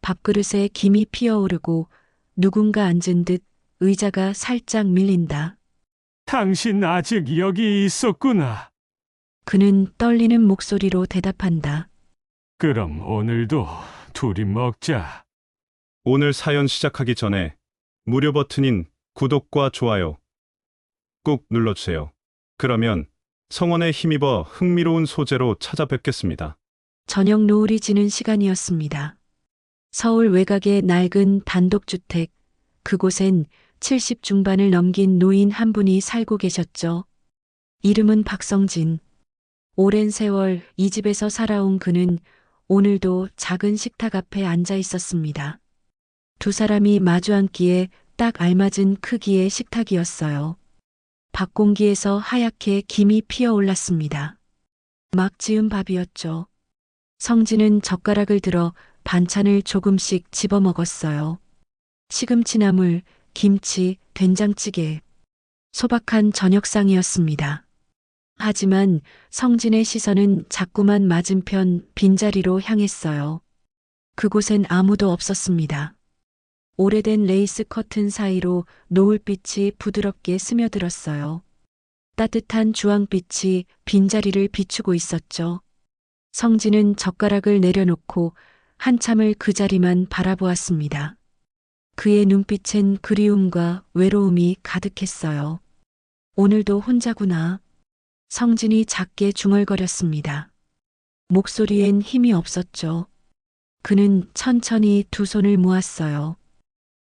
밥그릇에 김이 피어오르고 누군가 앉은 듯 의자가 살짝 밀린다. 당신 아직 여기 있었구나. 그는 떨리는 목소리로 대답한다. 그럼 오늘도 둘이 먹자. 오늘 사연 시작하기 전에 무료 버튼인 구독과 좋아요 꾹 눌러주세요. 그러면 성원에 힘입어 흥미로운 소재로 찾아뵙겠습니다. 저녁 노을이 지는 시간이었습니다. 서울 외곽의 낡은 단독주택, 그곳엔 70 중반을 넘긴 노인 한 분이 살고 계셨죠. 이름은 박성진. 오랜 세월 이 집에서 살아온 그는 오늘도 작은 식탁 앞에 앉아 있었습니다. 두 사람이 마주 앉기에 딱 알맞은 크기의 식탁이었어요. 밥 공기에서 하얗게 김이 피어올랐습니다. 막 지은 밥이었죠. 성진은 젓가락을 들어 반찬을 조금씩 집어 먹었어요. 시금치나물, 김치, 된장찌개. 소박한 저녁상이었습니다. 하지만 성진의 시선은 자꾸만 맞은편 빈자리로 향했어요. 그곳엔 아무도 없었습니다. 오래된 레이스 커튼 사이로 노을빛이 부드럽게 스며들었어요. 따뜻한 주황빛이 빈자리를 비추고 있었죠. 성진은 젓가락을 내려놓고 한참을 그 자리만 바라보았습니다. 그의 눈빛엔 그리움과 외로움이 가득했어요. 오늘도 혼자구나. 성진이 작게 중얼거렸습니다. 목소리엔 힘이 없었죠. 그는 천천히 두 손을 모았어요.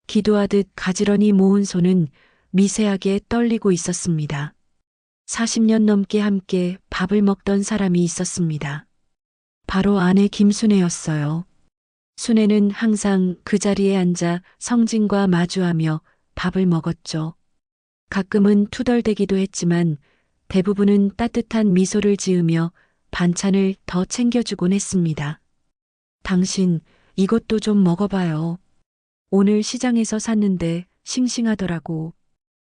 기도하듯 가지런히 모은 손은 미세하게 떨리고 있었습니다. 40년 넘게 함께 밥을 먹던 사람이 있었습니다. 바로 아내 김순애였어요. 순애는 항상 그 자리에 앉아 성진과 마주하며 밥을 먹었죠. 가끔은 투덜대기도 했지만 대부분은 따뜻한 미소를 지으며 반찬을 더 챙겨주곤 했습니다. 당신, 이것도 좀 먹어봐요. 오늘 시장에서 샀는데 싱싱하더라고.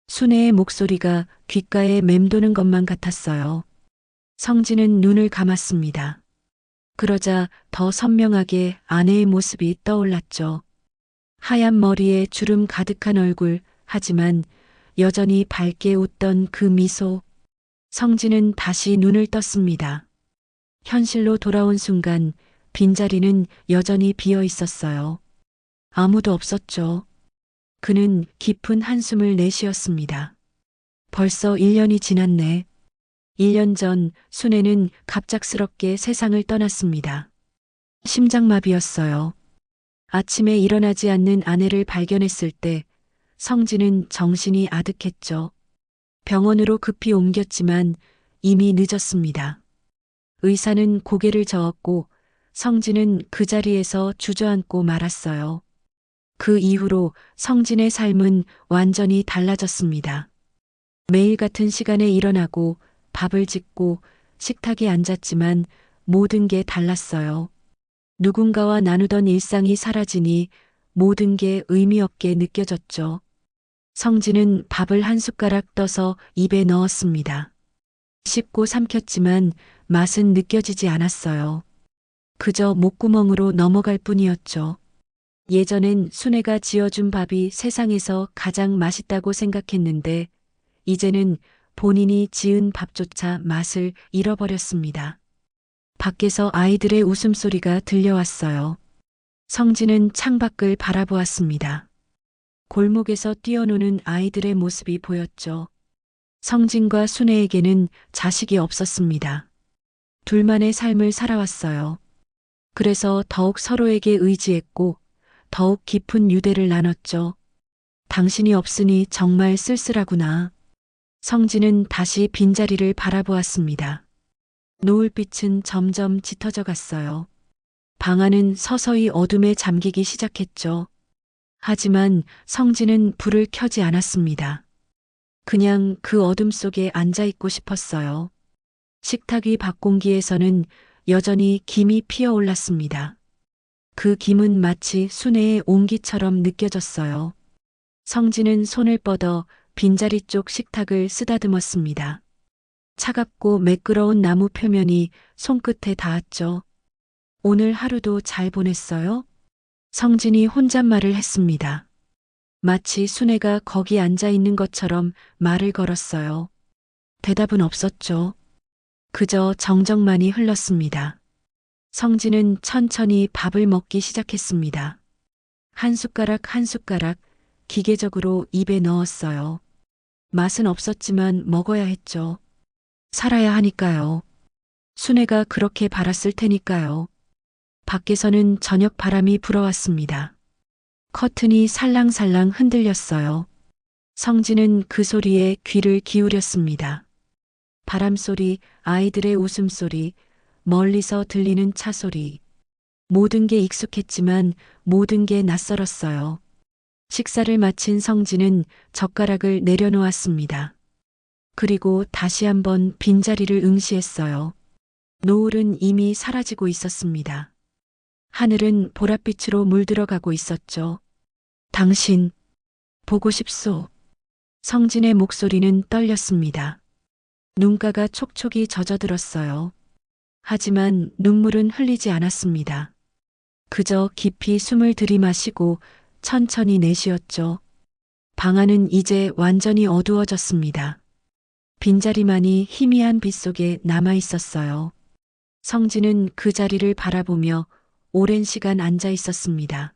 순애의 목소리가 귓가에 맴도는 것만 같았어요. 성진은 눈을 감았습니다. 그러자 더 선명하게 아내의 모습이 떠올랐죠. 하얀 머리에 주름 가득한 얼굴, 하지만 여전히 밝게 웃던 그 미소. 성진은 다시 눈을 떴습니다. 현실로 돌아온 순간 빈자리는 여전히 비어 있었어요. 아무도 없었죠. 그는 깊은 한숨을 내쉬었습니다. 벌써 1년이 지났네. 1년 전 순애는 갑작스럽게 세상을 떠났습니다. 심장마비였어요. 아침에 일어나지 않는 아내를 발견했을 때 성진은 정신이 아득했죠. 병원으로 급히 옮겼지만 이미 늦었습니다. 의사는 고개를 저었고 성진은 그 자리에서 주저앉고 말았어요. 그 이후로 성진의 삶은 완전히 달라졌습니다. 매일 같은 시간에 일어나고 밥을 짓고 식탁에 앉았지만 모든 게 달랐어요. 누군가와 나누던 일상이 사라지니 모든 게 의미 없게 느껴졌죠. 성진은 밥을 한 숟가락 떠서 입에 넣었습니다. 씹고 삼켰지만 맛은 느껴지지 않았어요. 그저 목구멍으로 넘어갈 뿐이었죠. 예전엔 순애가 지어준 밥이 세상에서 가장 맛있다고 생각했는데 이제는 본인이 지은 밥조차 맛을 잃어버렸습니다. 밖에서 아이들의 웃음소리가 들려왔어요. 성진은 창밖을 바라보았습니다. 골목에서 뛰어노는 아이들의 모습이 보였죠. 성진과 순애에게는 자식이 없었습니다. 둘만의 삶을 살아왔어요. 그래서 더욱 서로에게 의지했고 더욱 깊은 유대를 나눴죠. 당신이 없으니 정말 쓸쓸하구나. 성진은 다시 빈자리를 바라보았습니다. 노을빛은 점점 짙어져 갔어요. 방 안은 서서히 어둠에 잠기기 시작했죠. 하지만 성진은 불을 켜지 않았습니다. 그냥 그 어둠 속에 앉아 있고 싶었어요. 식탁 위 밥공기에서는 여전히 김이 피어올랐습니다. 그 김은 마치 순애의 온기처럼 느껴졌어요. 성진은 손을 뻗어 빈자리 쪽 식탁을 쓰다듬었습니다. 차갑고 매끄러운 나무 표면이 손끝에 닿았죠. 오늘 하루도 잘 보냈어요? 성진이 혼잣말을 했습니다. 마치 순애가 거기 앉아 있는 것처럼 말을 걸었어요. 대답은 없었죠. 그저 정적만이 흘렀습니다. 성진은 천천히 밥을 먹기 시작했습니다. 한 숟가락 한 숟가락 기계적으로 입에 넣었어요. 맛은 없었지만 먹어야 했죠. 살아야 하니까요. 순애가 그렇게 바랐을 테니까요. 밖에서는 저녁 바람이 불어왔습니다. 커튼이 살랑살랑 흔들렸어요. 성진은 그 소리에 귀를 기울였습니다. 바람소리, 아이들의 웃음소리, 멀리서 들리는 차소리. 모든 게 익숙했지만 모든 게 낯설었어요. 식사를 마친 성진은 젓가락을 내려놓았습니다. 그리고 다시 한번 빈자리를 응시했어요. 노을은 이미 사라지고 있었습니다. 하늘은 보랏빛으로 물들어가고 있었죠. 당신, 보고 싶소. 성진의 목소리는 떨렸습니다. 눈가가 촉촉이 젖어들었어요. 하지만 눈물은 흘리지 않았습니다. 그저 깊이 숨을 들이마시고 천천히 내쉬었죠. 방 안은 이제 완전히 어두워졌습니다. 빈자리만이 희미한 빛 속에 남아 있었어요. 성진은 그 자리를 바라보며 오랜 시간 앉아 있었습니다.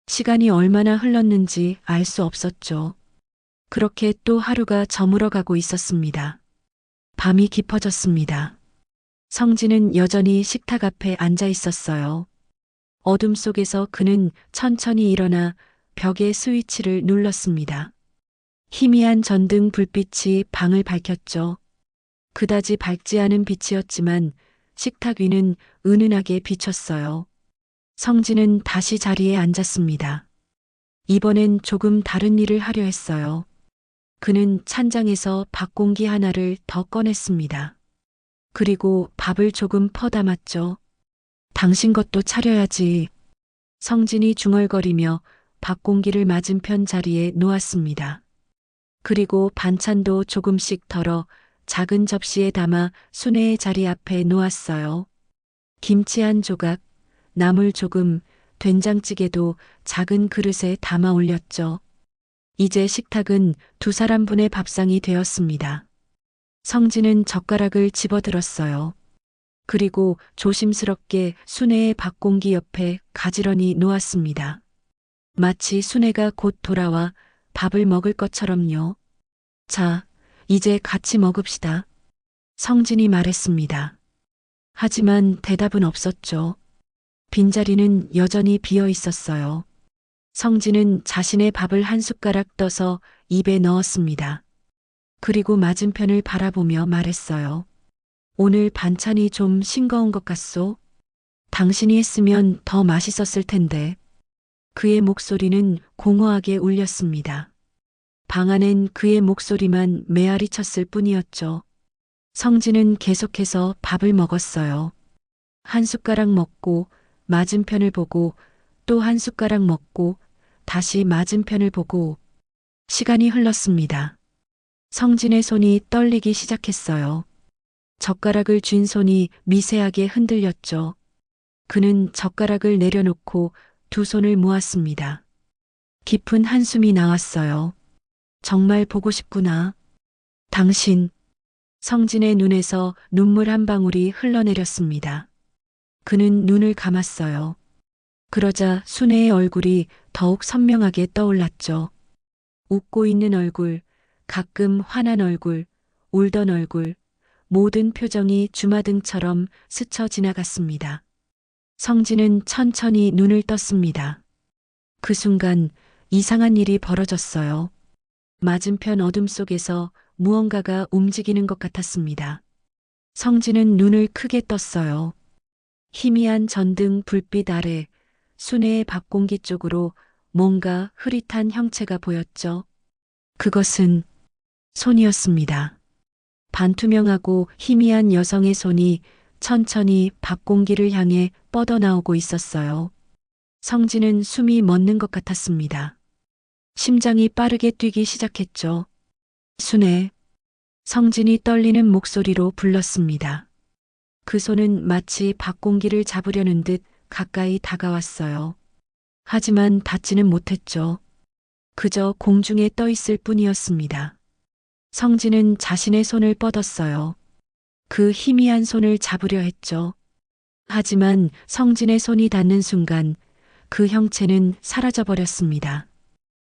시간이 얼마나 흘렀는지 알 수 없었죠. 그렇게 또 하루가 저물어가고 있었습니다. 밤이 깊어졌습니다. 성진은 여전히 식탁 앞에 앉아 있었어요. 어둠 속에서 그는 천천히 일어나 벽의 스위치를 눌렀습니다. 희미한 전등 불빛이 방을 밝혔죠. 그다지 밝지 않은 빛이었지만 식탁 위는 은은하게 비쳤어요. 성진은 다시 자리에 앉았습니다. 이번엔 조금 다른 일을 하려 했어요. 그는 찬장에서 밥 공기 하나를 더 꺼냈습니다. 그리고 밥을 조금 퍼담았죠. 당신 것도 차려야지. 성진이 중얼거리며 밥 공기를 맞은편 자리에 놓았습니다. 그리고 반찬도 조금씩 덜어 작은 접시에 담아 순애의 자리 앞에 놓았어요. 김치 한 조각, 나물 조금, 된장찌개도 작은 그릇에 담아 올렸죠. 이제 식탁은 두 사람분의 밥상이 되었습니다. 성진은 젓가락을 집어들었어요. 그리고 조심스럽게 순애의 밥 공기 옆에 가지런히 놓았습니다. 마치 순애가 곧 돌아와 밥을 먹을 것처럼요. 자, 이제 같이 먹읍시다. 성진이 말했습니다. 하지만 대답은 없었죠. 빈자리는 여전히 비어 있었어요. 성진은 자신의 밥을 한 숟가락 떠서 입에 넣었습니다. 그리고 맞은편을 바라보며 말했어요. 오늘 반찬이 좀 싱거운 것 같소? 당신이 했으면 더 맛있었을 텐데. 그의 목소리는 공허하게 울렸습니다. 방 안엔 그의 목소리만 메아리 쳤을 뿐이었죠. 성진은 계속해서 밥을 먹었어요. 한 숟가락 먹고 맞은편을 보고 또 한 숟가락 먹고 다시 맞은편을 보고 시간이 흘렀습니다. 성진의 손이 떨리기 시작했어요. 젓가락을 쥔 손이 미세하게 흔들렸죠. 그는 젓가락을 내려놓고 두 손을 모았습니다. 깊은 한숨이 나왔어요. 정말 보고 싶구나. 당신. 성진의 눈에서 눈물 한 방울이 흘러내렸습니다. 그는 눈을 감았어요. 그러자 순애의 얼굴이 더욱 선명하게 떠올랐죠. 웃고 있는 얼굴, 가끔 화난 얼굴, 울던 얼굴, 모든 표정이 주마등처럼 스쳐 지나갔습니다. 성진은 천천히 눈을 떴습니다. 그 순간 이상한 일이 벌어졌어요. 맞은편 어둠 속에서 무언가가 움직이는 것 같았습니다. 성진은 눈을 크게 떴어요. 희미한 전등 불빛 아래 순애의 밥 공기 쪽으로 뭔가 흐릿한 형체가 보였죠. 그것은 손이었습니다. 반투명하고 희미한 여성의 손이 천천히 밥 공기를 향해 뻗어나오고 있었어요. 성진은 숨이 멎는 것 같았습니다. 심장이 빠르게 뛰기 시작했죠. 순애. 성진이 떨리는 목소리로 불렀습니다. 그 손은 마치 밥 공기를 잡으려는 듯 가까이 다가왔어요. 하지만 닿지는 못했죠. 그저 공중에 떠 있을 뿐이었습니다. 성진은 자신의 손을 뻗었어요. 그 희미한 손을 잡으려 했죠. 하지만 성진의 손이 닿는 순간 그 형체는 사라져 버렸습니다.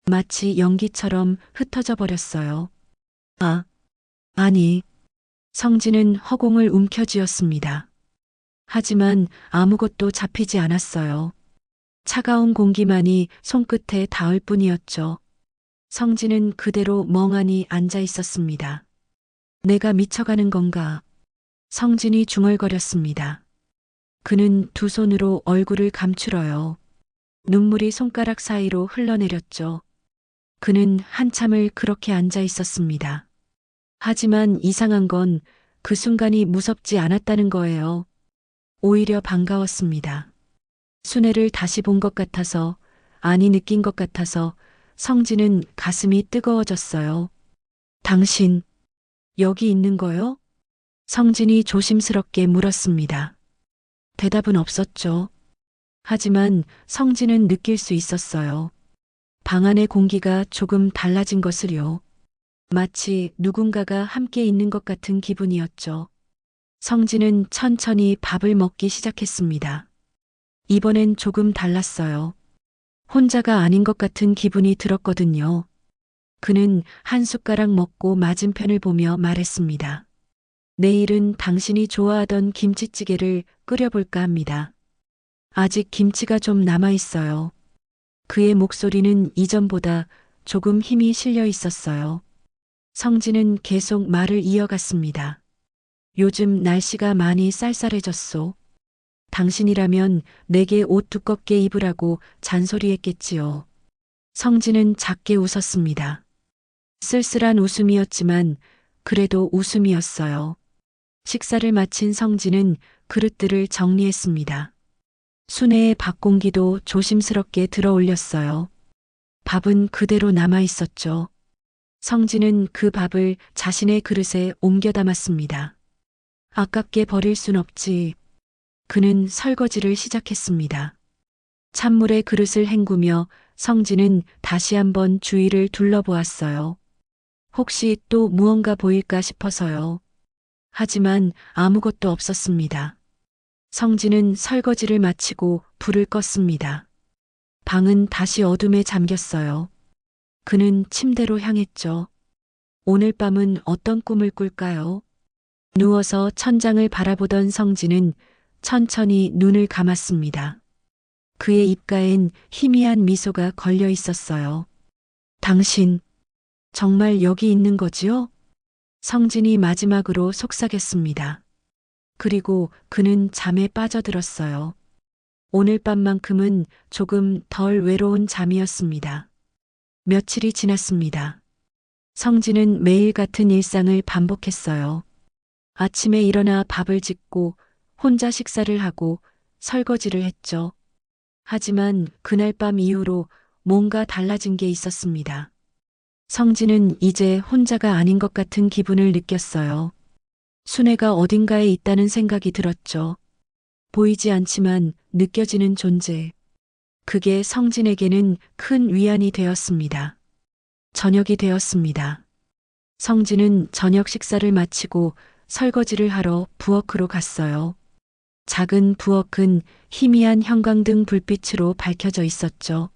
마치 연기처럼 흩어져 버렸어요. 아니. 성진은 허공을 움켜쥐었습니다. 하지만 아무것도 잡히지 않았어요. 차가운 공기만이 손끝에 닿을 뿐이었죠. 성진은 그대로 멍하니 앉아 있었습니다. 내가 미쳐가는 건가? 성진이 중얼거렸습니다. 그는 두 손으로 얼굴을 감추어요. 눈물이 손가락 사이로 흘러내렸죠. 그는 한참을 그렇게 앉아 있었습니다. 하지만 이상한 건 그 순간이 무섭지 않았다는 거예요. 오히려 반가웠습니다. 순애를 다시 본 것 같아서, 아니 느낀 것 같아서 성진은 가슴이 뜨거워졌어요. 당신, 여기 있는 거요? 성진이 조심스럽게 물었습니다. 대답은 없었죠. 하지만 성진은 느낄 수 있었어요. 방 안의 공기가 조금 달라진 것을요. 마치 누군가가 함께 있는 것 같은 기분이었죠. 성진은 천천히 밥을 먹기 시작했습니다. 이번엔 조금 달랐어요. 혼자가 아닌 것 같은 기분이 들었거든요. 그는 한 숟가락 먹고 맞은편을 보며 말했습니다. 내일은 당신이 좋아하던 김치찌개를 끓여볼까 합니다. 아직 김치가 좀 남아 있어요. 그의 목소리는 이전보다 조금 힘이 실려 있었어요. 성진은 계속 말을 이어갔습니다. 요즘 날씨가 많이 쌀쌀해졌소. 당신이라면 내게 옷 두껍게 입으라고 잔소리했겠지요. 성진은 작게 웃었습니다. 쓸쓸한 웃음이었지만 그래도 웃음이었어요. 식사를 마친 성진은 그릇들을 정리했습니다. 순애의 밥 공기도 조심스럽게 들어 올렸어요. 밥은 그대로 남아 있었죠. 성진은 그 밥을 자신의 그릇에 옮겨 담았습니다. 아깝게 버릴 순 없지. 그는 설거지를 시작했습니다. 찬물에 그릇을 헹구며 성진은 다시 한번 주위를 둘러보았어요. 혹시 또 무언가 보일까 싶어서요. 하지만 아무것도 없었습니다. 성진은 설거지를 마치고 불을 껐습니다. 방은 다시 어둠에 잠겼어요. 그는 침대로 향했죠. 오늘 밤은 어떤 꿈을 꿀까요? 누워서 천장을 바라보던 성진은 천천히 눈을 감았습니다. 그의 입가엔 희미한 미소가 걸려 있었어요. 당신, 정말 여기 있는 거지요? 성진이 마지막으로 속삭였습니다. 그리고 그는 잠에 빠져들었어요. 오늘 밤만큼은 조금 덜 외로운 잠이었습니다. 며칠이 지났습니다. 성진은 매일 같은 일상을 반복했어요. 아침에 일어나 밥을 짓고 혼자 식사를 하고 설거지를 했죠. 하지만 그날 밤 이후로 뭔가 달라진 게 있었습니다. 성진은 이제 혼자가 아닌 것 같은 기분을 느꼈어요. 순애가 어딘가에 있다는 생각이 들었죠. 보이지 않지만 느껴지는 존재. 그게 성진에게는 큰 위안이 되었습니다. 저녁이 되었습니다. 성진은 저녁 식사를 마치고 설거지를 하러 부엌으로 갔어요. 작은 부엌은 희미한 형광등 불빛으로 밝혀져 있었죠.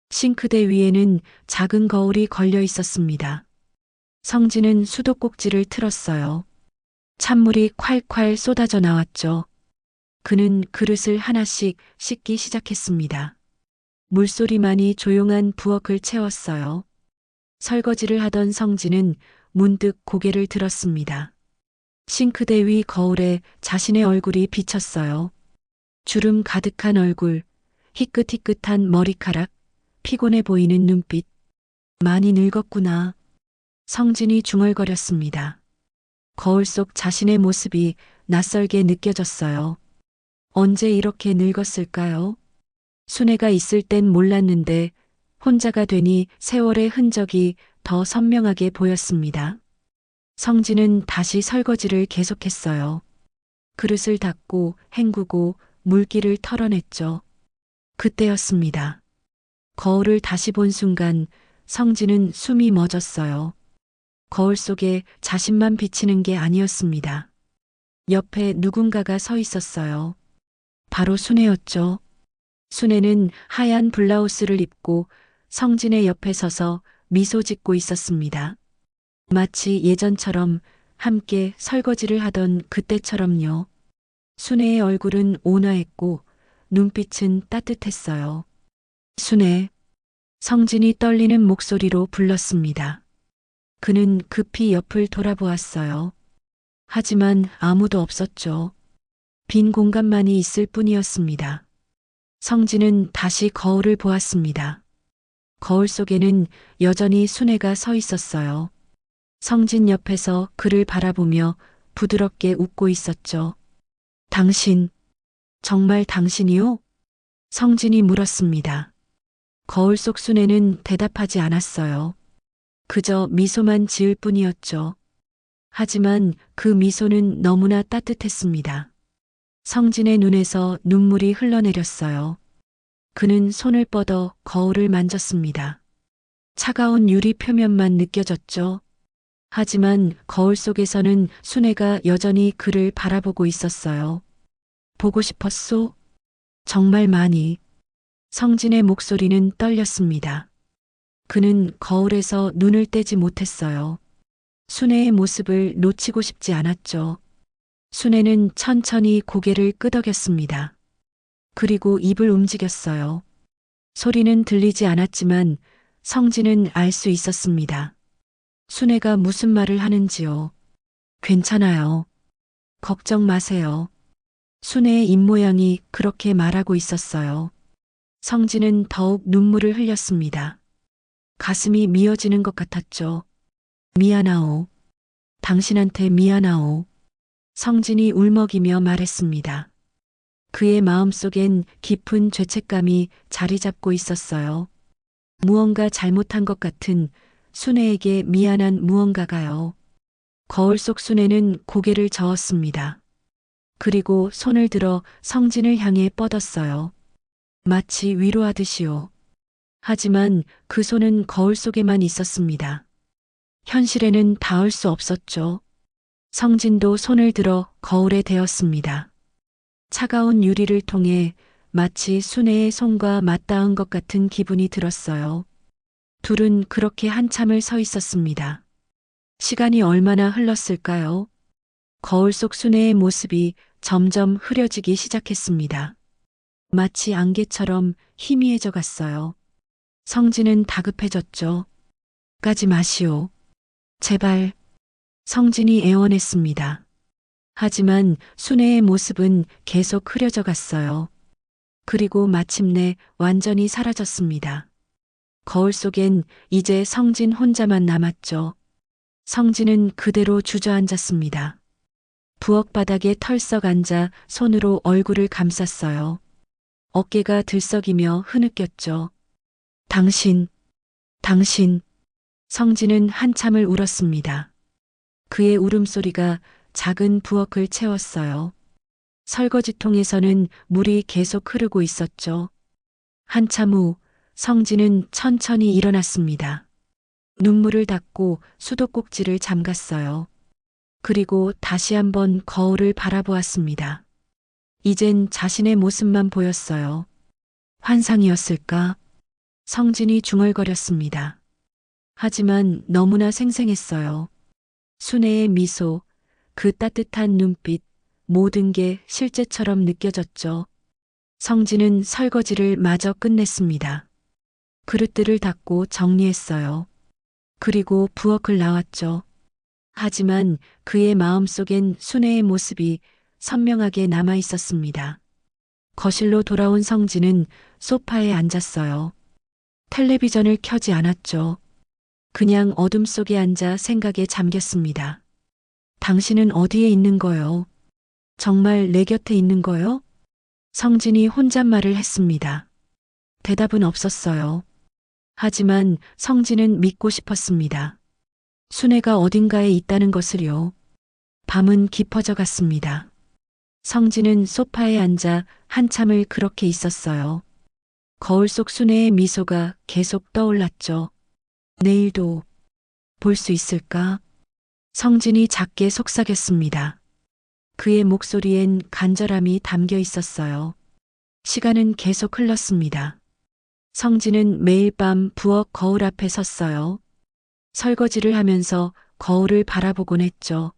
싱크대 위에는 작은 거울이 걸려 있었습니다. 성진은 수도꼭지를 틀었어요. 찬물이 콸콸 쏟아져 나왔죠. 그는 그릇을 하나씩 씻기 시작했습니다. 물소리만이 조용한 부엌을 채웠어요. 설거지를 하던 성진은 문득 고개를 들었습니다. 싱크대 위 거울에 자신의 얼굴이 비쳤어요. 주름 가득한 얼굴, 희끗희끗한 머리카락, 피곤해 보이는 눈빛. 많이 늙었구나. 성진이 중얼거렸습니다. 거울 속 자신의 모습이 낯설게 느껴졌어요. 언제 이렇게 늙었을까요? 순애가 있을 땐 몰랐는데 혼자가 되니 세월의 흔적이 더 선명하게 보였습니다. 성진은 다시 설거지를 계속했어요. 그릇을 닦고 헹구고 물기를 털어냈죠. 그때였습니다. 거울을 다시 본 순간 성진은 숨이 멎었어요. 거울 속에 자신만 비치는 게 아니었습니다. 옆에 누군가가 서 있었어요. 바로 순애였죠. 순애는 하얀 블라우스를 입고 성진의 옆에 서서 미소 짓고 있었습니다. 마치 예전처럼 함께 설거지를 하던 그때처럼요. 순애의 얼굴은 온화했고 눈빛은 따뜻했어요. 순애, 성진이 떨리는 목소리로 불렀습니다. 그는 급히 옆을 돌아보았어요. 하지만 아무도 없었죠. 빈 공간만이 있을 뿐이었습니다. 성진은 다시 거울을 보았습니다. 거울 속에는 여전히 순애가 서 있었어요. 성진 옆에서 그를 바라보며 부드럽게 웃고 있었죠. 당신, 정말 당신이요? 성진이 물었습니다. 거울 속 순애는 대답하지 않았어요. 그저 미소만 지을 뿐이었죠. 하지만 그 미소는 너무나 따뜻했습니다. 성진의 눈에서 눈물이 흘러내렸어요. 그는 손을 뻗어 거울을 만졌습니다. 차가운 유리 표면만 느껴졌죠. 하지만 거울 속에서는 순애가 여전히 그를 바라보고 있었어요. 보고 싶었소? 정말 많이. 성진의 목소리는 떨렸습니다. 그는 거울에서 눈을 떼지 못했어요. 순애의 모습을 놓치고 싶지 않았죠. 순애는 천천히 고개를 끄덕였습니다. 그리고 입을 움직였어요. 소리는 들리지 않았지만 성진은 알 수 있었습니다. 순애가 무슨 말을 하는지요. 괜찮아요. 걱정 마세요. 순애의 입모양이 그렇게 말하고 있었어요. 성진은 더욱 눈물을 흘렸습니다. 가슴이 미어지는 것 같았죠. 미안하오. 당신한테 미안하오. 성진이 울먹이며 말했습니다. 그의 마음속엔 깊은 죄책감이 자리 잡고 있었어요. 무언가 잘못한 것 같은 순애에게 미안한 무언가가요. 거울 속 순애는 고개를 저었습니다. 그리고 손을 들어 성진을 향해 뻗었어요. 마치 위로하듯이요. 하지만 그 손은 거울 속에만 있었습니다. 현실에는 닿을 수 없었죠. 성진도 손을 들어 거울에 대었습니다. 차가운 유리를 통해 마치 순애의 손과 맞닿은 것 같은 기분이 들었어요. 둘은 그렇게 한참을 서 있었습니다. 시간이 얼마나 흘렀을까요? 거울 속 순애의 모습이 점점 흐려지기 시작했습니다. 마치 안개처럼 희미해져 갔어요. 성진은 다급해졌죠. 가지 마시오. 제발. 성진이 애원했습니다. 하지만 순애의 모습은 계속 흐려져 갔어요. 그리고 마침내 완전히 사라졌습니다. 거울 속엔 이제 성진 혼자만 남았죠. 성진은 그대로 주저앉았습니다. 부엌 바닥에 털썩 앉아 손으로 얼굴을 감쌌어요. 어깨가 들썩이며 흐느꼈죠. 당신. 성진은 한참을 울었습니다. 그의 울음소리가 작은 부엌을 채웠어요. 설거지통에서는 물이 계속 흐르고 있었죠. 한참 후 성진은 천천히 일어났습니다. 눈물을 닦고 수도꼭지를 잠갔어요. 그리고 다시 한번 거울을 바라보았습니다. 이젠 자신의 모습만 보였어요. 환상이었을까? 성진이 중얼거렸습니다. 하지만 너무나 생생했어요. 순애의 미소, 그 따뜻한 눈빛, 모든 게 실제처럼 느껴졌죠. 성진은 설거지를 마저 끝냈습니다. 그릇들을 닦고 정리했어요. 그리고 부엌을 나왔죠. 하지만 그의 마음속엔 순애의 모습이 선명하게 남아 있었습니다. 거실로 돌아온 성진은 소파에 앉았어요. 텔레비전을 켜지 않았죠. 그냥 어둠 속에 앉아 생각에 잠겼습니다. 당신은 어디에 있는 거요? 정말 내 곁에 있는 거요? 성진이 혼잣말을 했습니다. 대답은 없었어요. 하지만 성진은 믿고 싶었습니다. 순애가 어딘가에 있다는 것을요. 밤은 깊어져 갔습니다. 성진은 소파에 앉아 한참을 그렇게 있었어요. 거울 속 순애의 미소가 계속 떠올랐죠. 내일도 볼 수 있을까? 성진이 작게 속삭였습니다. 그의 목소리엔 간절함이 담겨 있었어요. 시간은 계속 흘렀습니다. 성진은 매일 밤 부엌 거울 앞에 섰어요. 설거지를 하면서 거울을 바라보곤 했죠.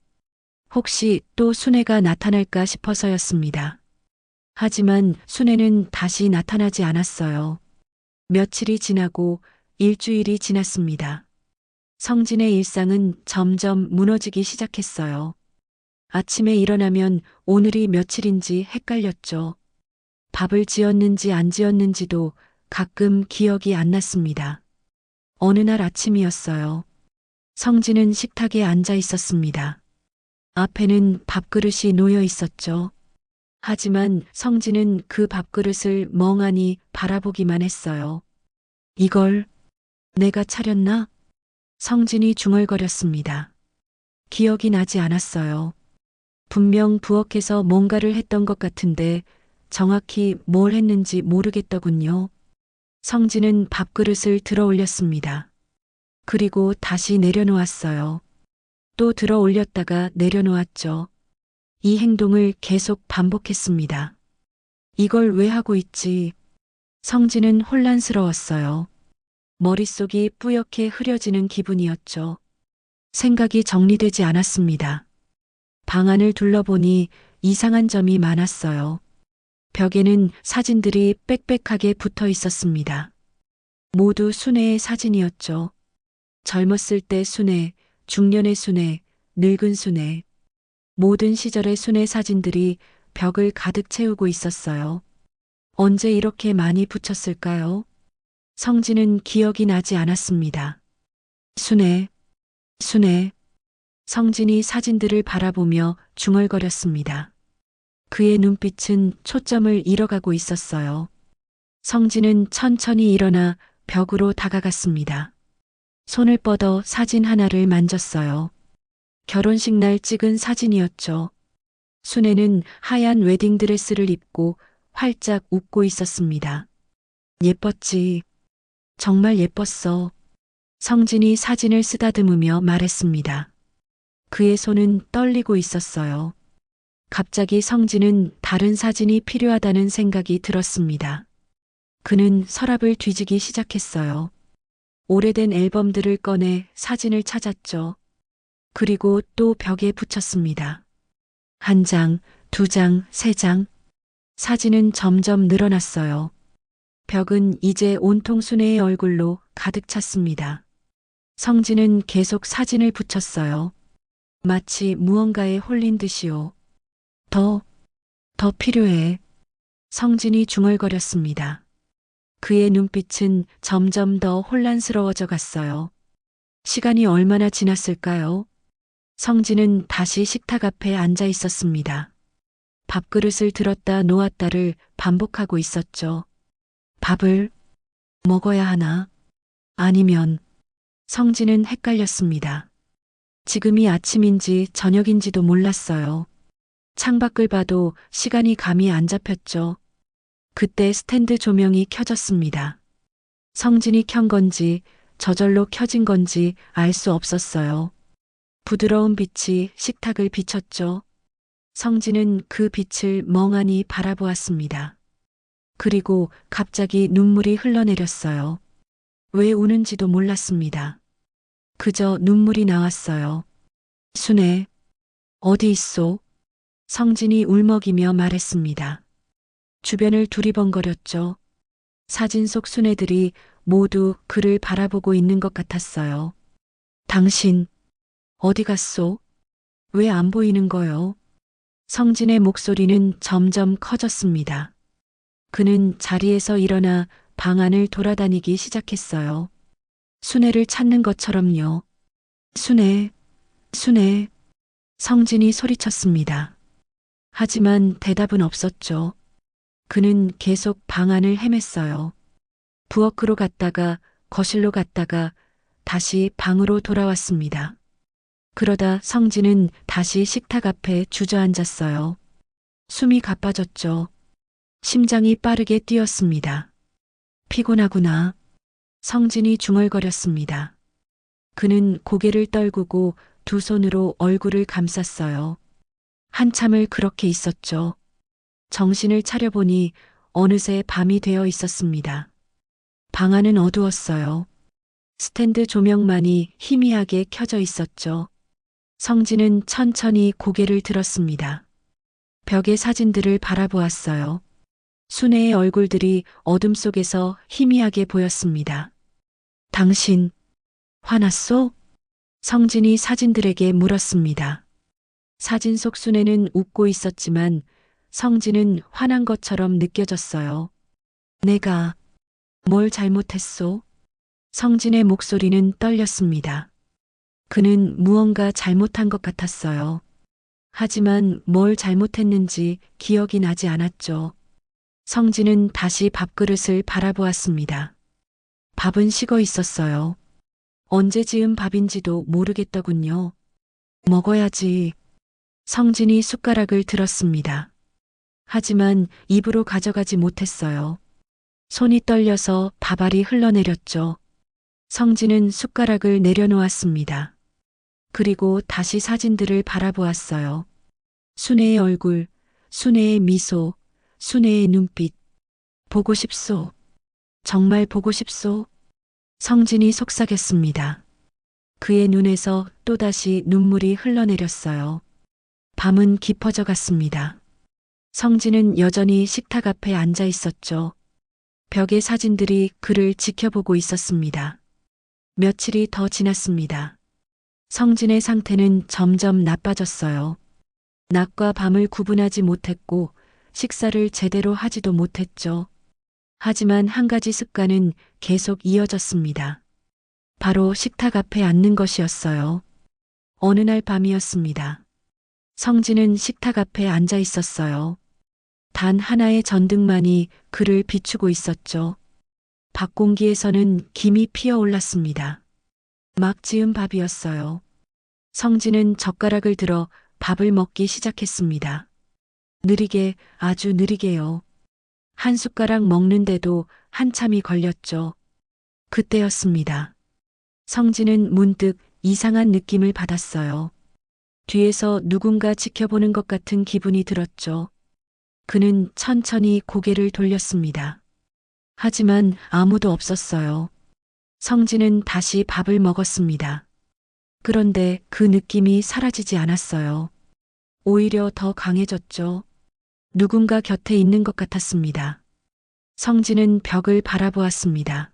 혹시 또 순애가 나타날까 싶어서였습니다. 하지만 순애는 다시 나타나지 않았어요. 며칠이 지나고 일주일이 지났습니다. 성진의 일상은 점점 무너지기 시작했어요. 아침에 일어나면 오늘이 며칠인지 헷갈렸죠. 밥을 지었는지 안 지었는지도 가끔 기억이 안 났습니다. 어느 날 아침이었어요. 성진은 식탁에 앉아 있었습니다. 앞에는 밥그릇이 놓여 있었죠. 하지만 성진은 그 밥그릇을 멍하니 바라보기만 했어요. 이걸 내가 차렸나? 성진이 중얼거렸습니다. 기억이 나지 않았어요. 분명 부엌에서 뭔가를 했던 것 같은데 정확히 뭘 했는지 모르겠더군요. 성진은 밥그릇을 들어 올렸습니다. 그리고 다시 내려놓았어요. 또 들어 올렸다가 내려놓았죠. 이 행동을 계속 반복했습니다. 이걸 왜 하고 있지? 성진은 혼란스러웠어요. 머릿속이 뿌옇게 흐려지는 기분이었죠. 생각이 정리되지 않았습니다. 방 안을 둘러보니 이상한 점이 많았어요. 벽에는 사진들이 빽빽하게 붙어 있었습니다. 모두 순애의 사진이었죠. 젊었을 때 순애, 중년의 순애, 늙은 순애. 모든 시절의 순애 사진들이 벽을 가득 채우고 있었어요. 언제 이렇게 많이 붙였을까요? 성진은 기억이 나지 않았습니다. 순애, 순애. 성진이 사진들을 바라보며 중얼거렸습니다. 그의 눈빛은 초점을 잃어가고 있었어요. 성진은 천천히 일어나 벽으로 다가갔습니다. 손을 뻗어 사진 하나를 만졌어요. 결혼식 날 찍은 사진이었죠. 순애는 하얀 웨딩드레스를 입고 활짝 웃고 있었습니다. 예뻤지. 정말 예뻤어. 성진이 사진을 쓰다듬으며 말했습니다. 그의 손은 떨리고 있었어요. 갑자기 성진은 다른 사진이 필요하다는 생각이 들었습니다. 그는 서랍을 뒤지기 시작했어요. 오래된 앨범들을 꺼내 사진을 찾았죠. 그리고 또 벽에 붙였습니다. 한 장, 두 장, 세 장. 사진은 점점 늘어났어요. 벽은 이제 온통 순애의 얼굴로 가득 찼습니다. 성진은 계속 사진을 붙였어요. 마치 무언가에 홀린 듯이요. 더 필요해. 성진이 중얼거렸습니다. 그의 눈빛은 점점 더 혼란스러워져 갔어요. 시간이 얼마나 지났을까요? 성진은 다시 식탁 앞에 앉아 있었습니다. 밥그릇을 들었다 놓았다를 반복하고 있었죠. 밥을 먹어야 하나? 아니면 성진은 헷갈렸습니다. 지금이 아침인지 저녁인지도 몰랐어요. 창밖을 봐도 시간이 감이 안 잡혔죠. 그때 스탠드 조명이 켜졌습니다. 성진이 켠 건지 저절로 켜진 건지 알 수 없었어요. 부드러운 빛이 식탁을 비췄죠. 성진은 그 빛을 멍하니 바라보았습니다. 그리고 갑자기 눈물이 흘러내렸어요. 왜 우는지도 몰랐습니다. 그저 눈물이 나왔어요. 순애, 어디 있소? 성진이 울먹이며 말했습니다. 주변을 두리번거렸죠. 사진 속 순애들이 모두 그를 바라보고 있는 것 같았어요. 당신, 어디 갔소? 왜 안 보이는 거요? 성진의 목소리는 점점 커졌습니다. 그는 자리에서 일어나 방 안을 돌아다니기 시작했어요. 순애를 찾는 것처럼요. 순애, 순애. 성진이 소리쳤습니다. 하지만 대답은 없었죠. 그는 계속 방 안을 헤맸어요. 부엌으로 갔다가 거실로 갔다가 다시 방으로 돌아왔습니다. 그러다 성진은 다시 식탁 앞에 주저앉았어요. 숨이 가빠졌죠. 심장이 빠르게 뛰었습니다. 피곤하구나. 성진이 중얼거렸습니다. 그는 고개를 떨구고 두 손으로 얼굴을 감쌌어요. 한참을 그렇게 있었죠. 정신을 차려보니 어느새 밤이 되어 있었습니다. 방 안은 어두웠어요. 스탠드 조명만이 희미하게 켜져 있었죠. 성진은 천천히 고개를 들었습니다. 벽의 사진들을 바라보았어요. 순애의 얼굴들이 어둠 속에서 희미하게 보였습니다. 당신, 화났소? 성진이 사진들에게 물었습니다. 사진 속 순애는 웃고 있었지만 성진은 화난 것처럼 느껴졌어요. 내가 뭘 잘못했소? 성진의 목소리는 떨렸습니다. 그는 무언가 잘못한 것 같았어요. 하지만 뭘 잘못했는지 기억이 나지 않았죠. 성진은 다시 밥그릇을 바라보았습니다. 밥은 식어 있었어요. 언제 지은 밥인지도 모르겠더군요. 먹어야지. 성진이 숟가락을 들었습니다. 하지만 입으로 가져가지 못했어요. 손이 떨려서 밥알이 흘러내렸죠. 성진은 숟가락을 내려놓았습니다. 그리고 다시 사진들을 바라보았어요. 순애의 얼굴, 순애의 미소, 순애의 눈빛. 보고 싶소. 정말 보고 싶소. 성진이 속삭였습니다. 그의 눈에서 또다시 눈물이 흘러내렸어요. 밤은 깊어져 갔습니다. 성진은 여전히 식탁 앞에 앉아 있었죠. 벽의 사진들이 그를 지켜보고 있었습니다. 며칠이 더 지났습니다. 성진의 상태는 점점 나빠졌어요. 낮과 밤을 구분하지 못했고 식사를 제대로 하지도 못했죠. 하지만 한 가지 습관은 계속 이어졌습니다. 바로 식탁 앞에 앉는 것이었어요. 어느 날 밤이었습니다. 성진은 식탁 앞에 앉아 있었어요. 단 하나의 전등만이 그를 비추고 있었죠. 밖 공기에서는 김이 피어올랐습니다. 막 지은 밥이었어요. 성진은 젓가락을 들어 밥을 먹기 시작했습니다. 느리게, 아주 느리게요. 한 숟가락 먹는데도 한참이 걸렸죠. 그때였습니다. 성진은 문득 이상한 느낌을 받았어요. 뒤에서 누군가 지켜보는 것 같은 기분이 들었죠. 그는 천천히 고개를 돌렸습니다. 하지만 아무도 없었어요. 성진은 다시 밥을 먹었습니다. 그런데 그 느낌이 사라지지 않았어요. 오히려 더 강해졌죠. 누군가 곁에 있는 것 같았습니다. 성진은 벽을 바라보았습니다.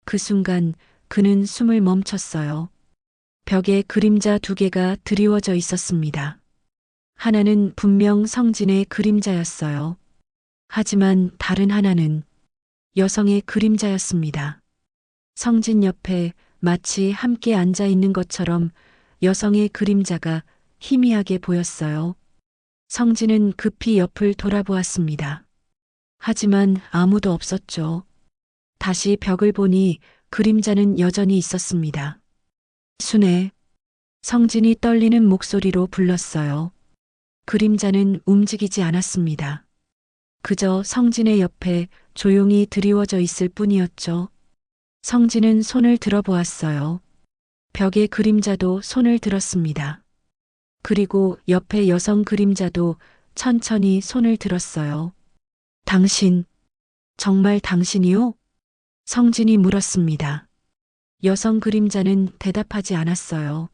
그 순간 그는 숨을 멈췄어요. 벽에 그림자 두 개가 드리워져 있었습니다. 하나는 분명 성진의 그림자였어요. 하지만 다른 하나는 여성의 그림자였습니다. 성진 옆에 마치 함께 앉아 있는 것처럼 여성의 그림자가 희미하게 보였어요. 성진은 급히 옆을 돌아보았습니다. 하지만 아무도 없었죠. 다시 벽을 보니 그림자는 여전히 있었습니다. 순애. 성진이 떨리는 목소리로 불렀어요. 그림자는 움직이지 않았습니다. 그저 성진의 옆에 조용히 드리워져 있을 뿐이었죠. 성진은 손을 들어보았어요. 벽의 그림자도 손을 들었습니다. 그리고 옆에 여성 그림자도 천천히 손을 들었어요. 당신, 정말 당신이요? 성진이 물었습니다. 여성 그림자는 대답하지 않았어요.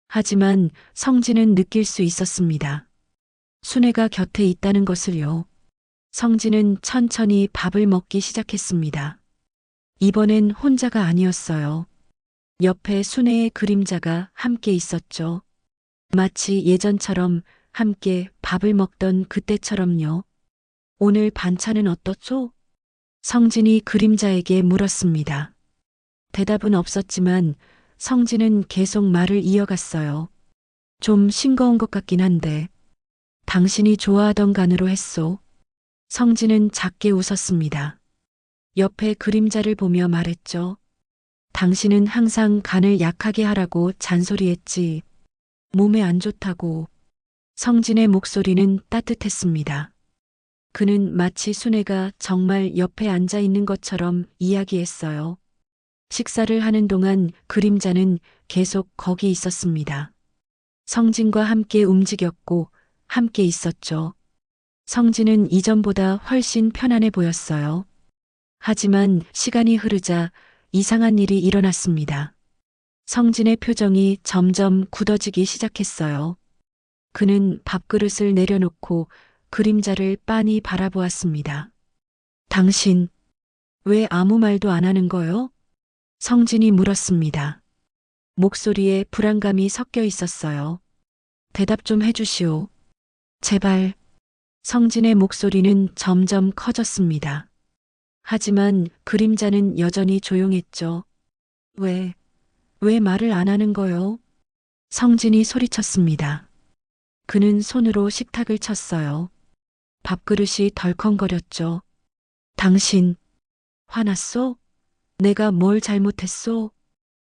하지만 성진은 느낄 수 있었습니다. 순애가 곁에 있다는 것을요. 성진은 천천히 밥을 먹기 시작했습니다. 이번엔 혼자가 아니었어요. 옆에 순애의 그림자가 함께 있었죠. 마치 예전처럼 함께 밥을 먹던 그때처럼요. 오늘 반찬은 어떻소? 성진이 그림자에게 물었습니다. 대답은 없었지만 성진은 계속 말을 이어갔어요. 좀 싱거운 것 같긴 한데 당신이 좋아하던 간으로 했소. 성진은 작게 웃었습니다. 옆에 그림자를 보며 말했죠. 당신은 항상 간을 약하게 하라고 잔소리했지. 몸에 안 좋다고. 성진의 목소리는 따뜻했습니다. 그는 마치 순애가 정말 옆에 앉아 있는 것처럼 이야기했어요. 식사를 하는 동안 그림자는 계속 거기 있었습니다. 성진과 함께 움직였고 함께 있었죠. 성진은 이전보다 훨씬 편안해 보였어요. 하지만 시간이 흐르자 이상한 일이 일어났습니다. 성진의 표정이 점점 굳어지기 시작했어요. 그는 밥그릇을 내려놓고 그림자를 빤히 바라보았습니다. 당신, 왜 아무 말도 안 하는 거요? 성진이 물었습니다. 목소리에 불안감이 섞여 있었어요. 대답 좀 해주시오. 제발. 성진의 목소리는 점점 커졌습니다. 하지만 그림자는 여전히 조용했죠. 왜 말을 안 하는 거요? 성진이 소리쳤습니다. 그는 손으로 식탁을 쳤어요. 밥그릇이 덜컹거렸죠. 당신, 화났소? 내가 뭘 잘못했소?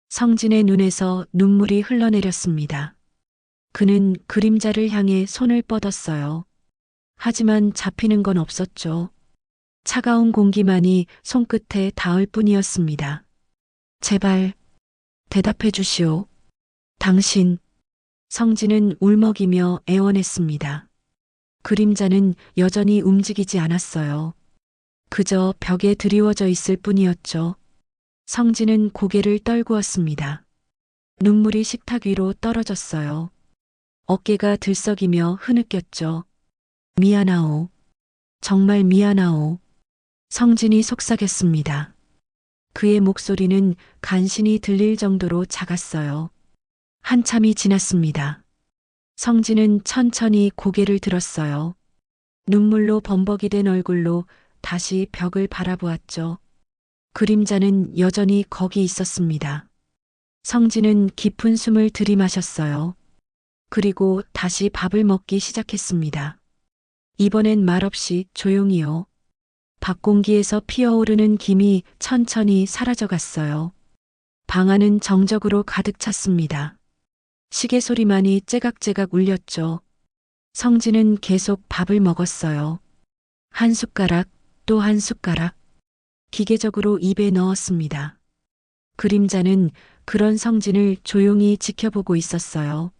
성진의 눈에서 눈물이 흘러내렸습니다. 그는 그림자를 향해 손을 뻗었어요. 하지만 잡히는 건 없었죠. 차가운 공기만이 손끝에 닿을 뿐이었습니다. 제발, 대답해 주시오. 당신. 성진은 울먹이며 애원했습니다. 그림자는 여전히 움직이지 않았어요. 그저 벽에 드리워져 있을 뿐이었죠. 성진은 고개를 떨구었습니다. 눈물이 식탁 위로 떨어졌어요. 어깨가 들썩이며 흐느꼈죠. 미안하오. 정말 미안하오. 성진이 속삭였습니다. 그의 목소리는 간신히 들릴 정도로 작았어요. 한참이 지났습니다. 성진은 천천히 고개를 들었어요. 눈물로 범벅이 된 얼굴로 다시 벽을 바라보았죠. 그림자는 여전히 거기 있었습니다. 성진은 깊은 숨을 들이마셨어요. 그리고 다시 밥을 먹기 시작했습니다. 이번엔 말없이 조용히요. 밥 공기에서 피어오르는 김이 천천히 사라져갔어요. 방 안은 정적으로 가득 찼습니다. 시계 소리만이 째각째각 울렸죠. 성진은 계속 밥을 먹었어요. 한 숟가락, 또 한 숟가락. 기계적으로 입에 넣었습니다. 그림자는 그런 성진을 조용히 지켜보고 있었어요.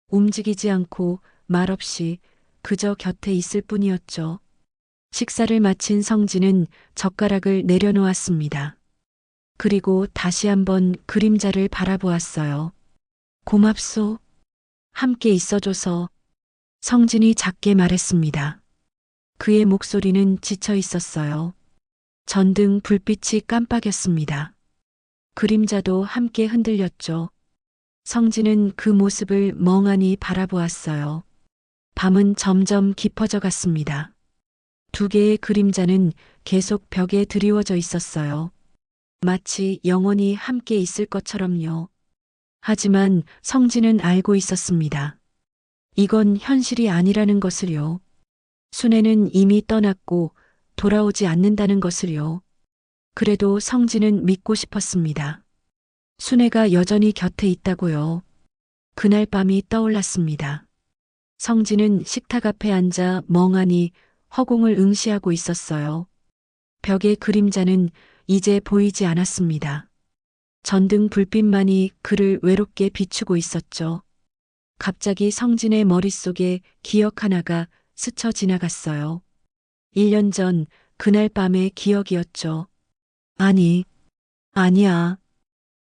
움직이지 않고 말없이 그저 곁에 있을 뿐이었죠. 식사를 마친 성진은 젓가락을 내려놓았습니다. 그리고 다시 한번 그림자를 바라보았어요. 고맙소. 함께 있어줘서. 성진이 작게 말했습니다. 그의 목소리는 지쳐 있었어요. 전등 불빛이 깜빡였습니다. 그림자도 함께 흔들렸죠. 성진은 그 모습을 멍하니 바라보았어요. 밤은 점점 깊어져 갔습니다. 두 개의 그림자는 계속 벽에 드리워져 있었어요. 마치 영원히 함께 있을 것처럼요. 하지만 성진은 알고 있었습니다. 이건 현실이 아니라는 것을요. 순애는 이미 떠났고 돌아오지 않는다는 것을요. 그래도 성진은 믿고 싶었습니다. 순애가 여전히 곁에 있다고요. 그날 밤이 떠올랐습니다. 성진은 식탁 앞에 앉아 멍하니 허공을 응시하고 있었어요. 벽의 그림자는 이제 보이지 않았습니다. 전등 불빛만이 그를 외롭게 비추고 있었죠. 갑자기 성진의 머릿속에 기억 하나가 스쳐 지나갔어요. 1년 전 그날 밤의 기억이었죠. 아니야.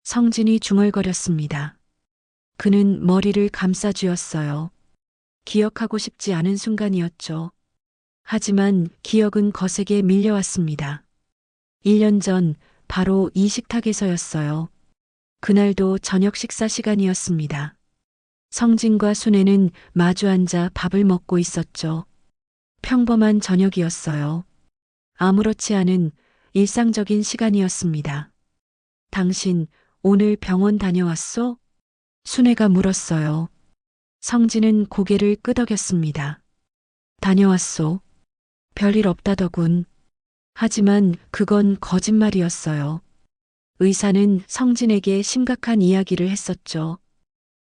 성진이 중얼거렸습니다. 그는 머리를 감싸쥐었어요. 기억하고 싶지 않은 순간이었죠. 하지만 기억은 거세게 밀려왔습니다. 1년 전 바로 이 식탁에서였어요. 그날도 저녁 식사 시간이었습니다. 성진과 순애는 마주 앉아 밥을 먹고 있었죠. 평범한 저녁이었어요. 아무렇지 않은 일상적인 시간이었습니다. 당신 오늘 병원 다녀왔소? 순애가 물었어요. 성진은 고개를 끄덕였습니다. 다녀왔소. 별일 없다더군. 하지만 그건 거짓말이었어요. 의사는 성진에게 심각한 이야기를 했었죠.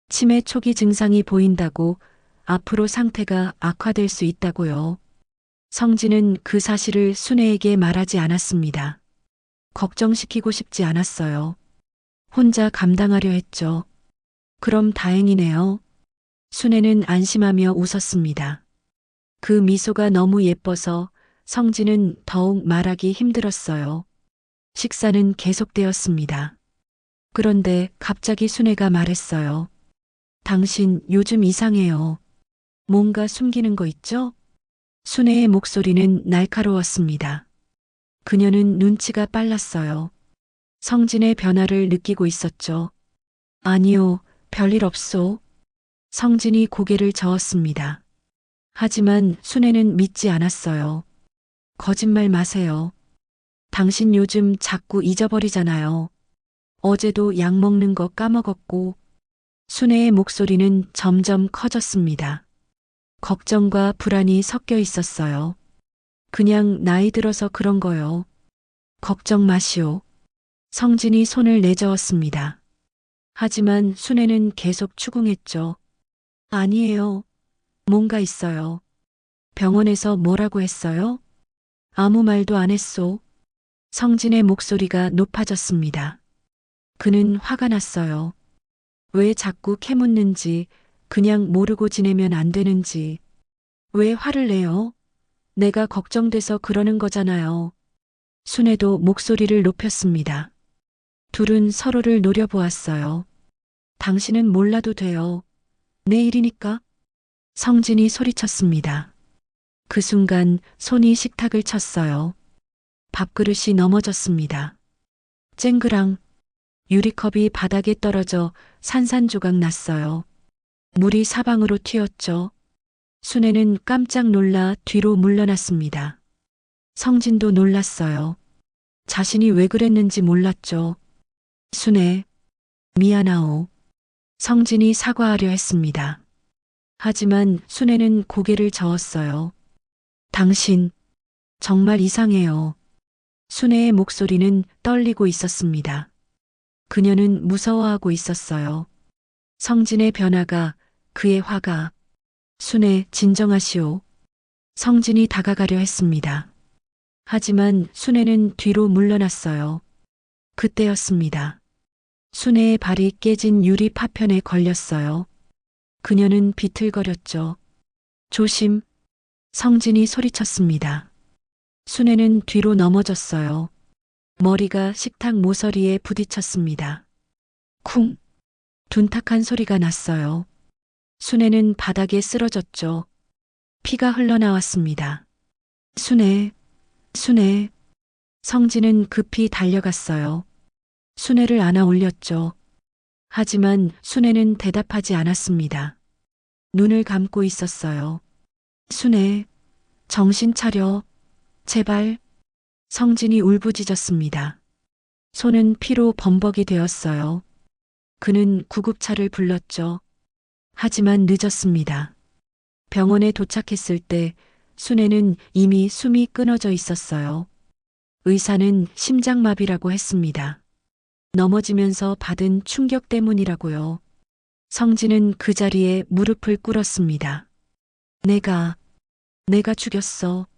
치매 초기 증상이 보인다고, 앞으로 상태가 악화될 수 있다고요. 성진은 그 사실을 순애에게 말하지 않았습니다. 걱정시키고 싶지 않았어요. 혼자 감당하려 했죠. 그럼 다행이네요. 순애는 안심하며 웃었습니다. 그 미소가 너무 예뻐서 성진은 더욱 말하기 힘들었어요. 식사는 계속되었습니다. 그런데 갑자기 순애가 말했어요. 당신 요즘 이상해요. 뭔가 숨기는 거 있죠? 순애의 목소리는 날카로웠습니다. 그녀는 눈치가 빨랐어요. 성진의 변화를 느끼고 있었죠. 아니요, 별일 없소. 성진이 고개를 저었습니다. 하지만 순애는 믿지 않았어요. 거짓말 마세요. 당신 요즘 자꾸 잊어버리잖아요. 어제도 약 먹는 거 까먹었고. 순애의 목소리는 점점 커졌습니다. 걱정과 불안이 섞여 있었어요. 그냥 나이 들어서 그런 거요. 걱정 마시오. 성진이 손을 내저었습니다. 하지만 순애는 계속 추궁했죠. 아니에요. 뭔가 있어요. 병원에서 뭐라고 했어요? 아무 말도 안 했소. 성진의 목소리가 높아졌습니다. 그는 화가 났어요. 왜 자꾸 캐묻는지, 그냥 모르고 지내면 안 되는지. 왜 화를 내요? 내가 걱정돼서 그러는 거잖아요. 순애도 목소리를 높였습니다. 둘은 서로를 노려보았어요. 당신은 몰라도 돼요. 내일이니까. 성진이 소리쳤습니다. 그 순간 손이 식탁을 쳤어요. 밥그릇이 넘어졌습니다. 쨍그랑 유리컵이 바닥에 떨어져 산산조각 났어요. 물이 사방으로 튀었죠. 순애는 깜짝 놀라 뒤로 물러났습니다. 성진도 놀랐어요. 자신이 왜 그랬는지 몰랐죠. 순애, 미안하오. 성진이 사과하려 했습니다. 하지만 순애는 고개를 저었어요. 당신, 정말 이상해요. 순애의 목소리는 떨리고 있었습니다. 그녀는 무서워하고 있었어요. 성진의 변화가, 그의 화가. 순애, 진정하시오. 성진이 다가가려 했습니다. 하지만 순애는 뒤로 물러났어요. 그때였습니다. 순애의 발이 깨진 유리 파편에 걸렸어요. 그녀는 비틀거렸죠. 조심. 성진이 소리쳤습니다. 순애는 뒤로 넘어졌어요. 머리가 식탁 모서리에 부딪혔습니다. 쿵! 둔탁한 소리가 났어요. 순애는 바닥에 쓰러졌죠. 피가 흘러나왔습니다. 순애, 순애. 성진은 급히 달려갔어요. 순애를 안아 올렸죠. 하지만 순애는 대답하지 않았습니다. 눈을 감고 있었어요. 순애, 정신 차려. 제발. 성진이 울부짖었습니다. 손은 피로 범벅이 되었어요. 그는 구급차를 불렀죠. 하지만 늦었습니다. 병원에 도착했을 때 순애는 이미 숨이 끊어져 있었어요. 의사는 심장마비라고 했습니다. 넘어지면서 받은 충격 때문이라고요. 성진은 그 자리에 무릎을 꿇었습니다. 내가 죽였어.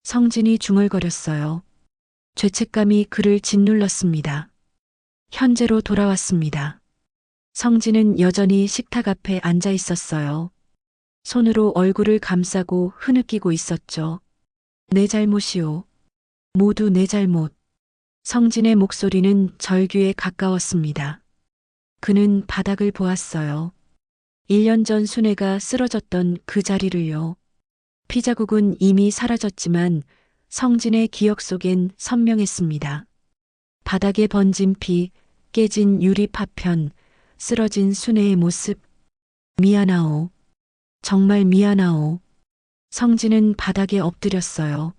성진이 중얼거렸어요. 죄책감이 그를 짓눌렀습니다. 현재로 돌아왔습니다. 성진은 여전히 식탁 앞에 앉아 있었어요. 손으로 얼굴을 감싸고 흐느끼고 있었죠. 내 잘못이오. 모두 내 잘못. 성진의 목소리는 절규에 가까웠습니다. 그는 바닥을 보았어요. 1년 전 순애가 쓰러졌던 그 자리를요. 피자국은 이미 사라졌지만 성진의 기억 속엔 선명했습니다. 바닥에 번진 피, 깨진 유리 파편, 쓰러진 순애의 모습. 미안하오. 정말 미안하오. 성진은 바닥에 엎드렸어요.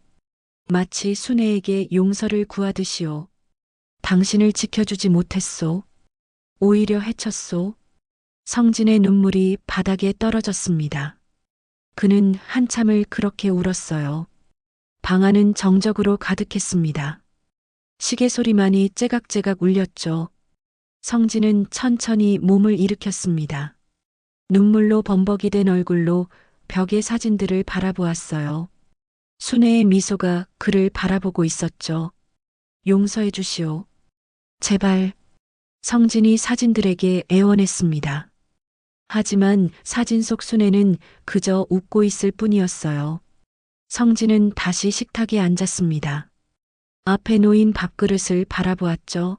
마치 순애에게 용서를 구하듯이요. 당신을 지켜주지 못했소. 오히려 해쳤소. 성진의 눈물이 바닥에 떨어졌습니다. 그는 한참을 그렇게 울었어요. 방 안은 정적으로 가득했습니다. 시계 소리만이 째각째각 울렸죠. 성진은 천천히 몸을 일으켰습니다. 눈물로 범벅이 된 얼굴로 벽의 사진들을 바라보았어요. 순애의 미소가 그를 바라보고 있었죠. 용서해 주시오. 제발. 성진이 사진들에게 애원했습니다. 하지만 사진 속 순애는 그저 웃고 있을 뿐이었어요. 성진은 다시 식탁에 앉았습니다. 앞에 놓인 밥그릇을 바라보았죠.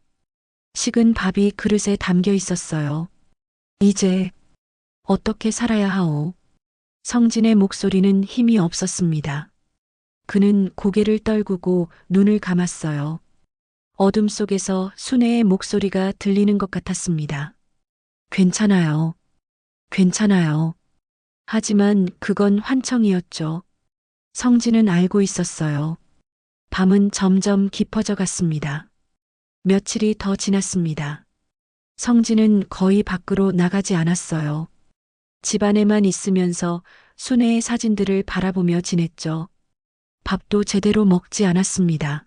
식은 밥이 그릇에 담겨 있었어요. 이제 어떻게 살아야 하오? 성진의 목소리는 힘이 없었습니다. 그는 고개를 떨구고 눈을 감았어요. 어둠 속에서 순애의 목소리가 들리는 것 같았습니다. 괜찮아요. 괜찮아요. 하지만 그건 환청이었죠. 성진은 알고 있었어요. 밤은 점점 깊어져 갔습니다. 며칠이 더 지났습니다. 성진은 거의 밖으로 나가지 않았어요. 집안에만 있으면서 순애의 사진들을 바라보며 지냈죠. 밥도 제대로 먹지 않았습니다.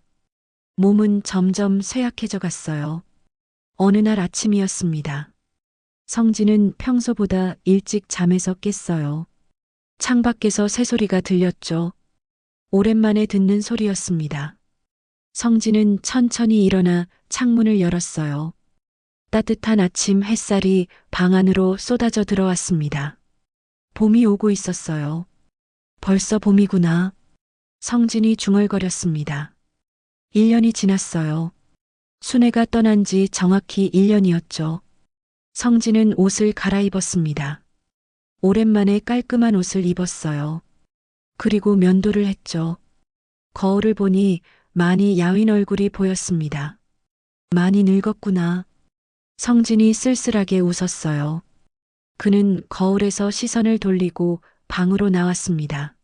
몸은 점점 쇠약해져 갔어요. 어느 날 아침이었습니다. 성진은 평소보다 일찍 잠에서 깼어요. 창밖에서 새소리가 들렸죠. 오랜만에 듣는 소리였습니다. 성진은 천천히 일어나 창문을 열었어요. 따뜻한 아침 햇살이 방 안으로 쏟아져 들어왔습니다. 봄이 오고 있었어요. 벌써 봄이구나. 성진이 중얼거렸습니다. 1년이 지났어요. 순애가 떠난 지 정확히 1년이었죠. 성진은 옷을 갈아입었습니다. 오랜만에 깔끔한 옷을 입었어요. 그리고 면도를 했죠. 거울을 보니 많이 야윈 얼굴이 보였습니다. 많이 늙었구나. 성진이 쓸쓸하게 웃었어요. 그는 거울에서 시선을 돌리고 방으로 나왔습니다.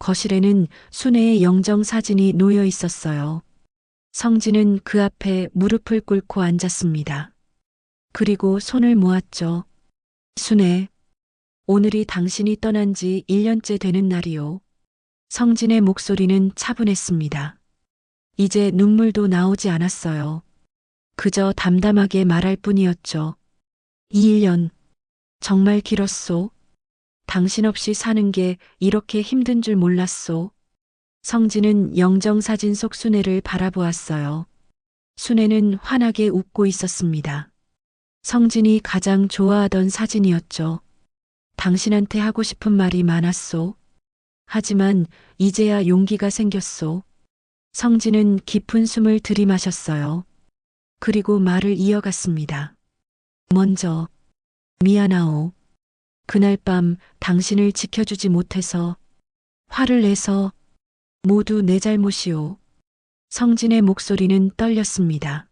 거실에는 순애의 영정 사진이 놓여 있었어요. 성진은 그 앞에 무릎을 꿇고 앉았습니다. 그리고 손을 모았죠. 순애, 오늘이 당신이 떠난 지 1년째 되는 날이요. 성진의 목소리는 차분했습니다. 이제 눈물도 나오지 않았어요. 그저 담담하게 말할 뿐이었죠. 이 1년, 정말 길었소. 당신 없이 사는 게 이렇게 힘든 줄 몰랐소. 성진은 영정사진 속 순애를 바라보았어요. 순애는 환하게 웃고 있었습니다. 성진이 가장 좋아하던 사진이었죠. 당신한테 하고 싶은 말이 많았소. 하지만 이제야 용기가 생겼소. 성진은 깊은 숨을 들이마셨어요. 그리고 말을 이어갔습니다. 먼저, 미안하오. 그날 밤 당신을 지켜주지 못해서, 화를 내서, 모두 내 잘못이오. 성진의 목소리는 떨렸습니다.